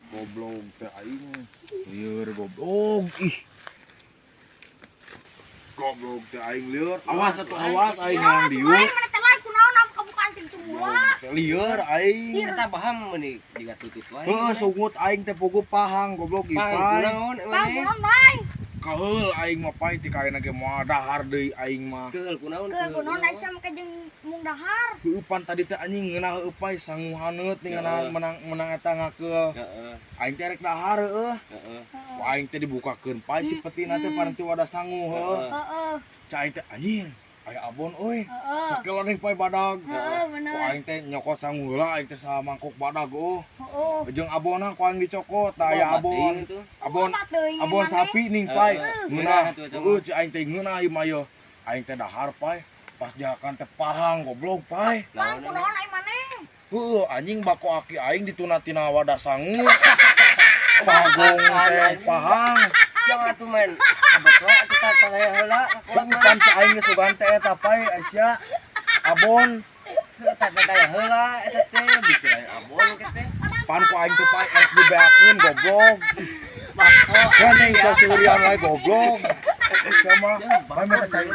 Goblok teh aing. Lieur goblok. Ih. Goblok teh aing lieur. Awas atuh awas aing nang dieu. Mana telan kunaon am kabukaan teh semua. Lieur aing. Kita paham meuni diga tutut wae. Heuh sungut aing teh puguh pahang goblok Pang ipai. kunaon Bang, emang? kunaon bae? Kaheul aing mah pai ti kaena ge moal dahar deui aing mah. Keul kunaon? Keul kunaon aya sama ka jeung mung dahar. Heupan tadi teh anjing ngeunah heuh pai sangu haneut nih ngeunah menang eta ngakeul. Heeh. Aing teh rek dahar heuh. Heeh. Ku aing teh dibukakeun pai si petina teh paranti wadah sangu heuh. Heeh. Cai aing teh anjing aya abon euy. Heeh. Sakelon nih pai badag. Heeh, Ku bener. aing teh nyokot sangu heula aing teh samangkok badag Heeh. jeung abonna ku aing dicokot tah aya abon. Abon abon sapi ning pai. Ngeunah. Heuh ci aing teh ngeunah ieu mah yeuh. Aing teh dahar pai. Pas jakan teh pahang goblok pai. Bang, kunaon aya maneh? Heuh anjing bako aki aing dituna tina wadah sangu. Pagong teh pahang. Siang atuh men. Abot wae kita tanya heula. Bukan si aing geus sugan teh eta pai Aisyah. Abon Kita tanya heula eta teh bisa aya abon ke teh. pan ku aing teh pai es dibeakeun goblok. Mako. Kan yang saseurian wae goblok. Sama pai mah teh cai.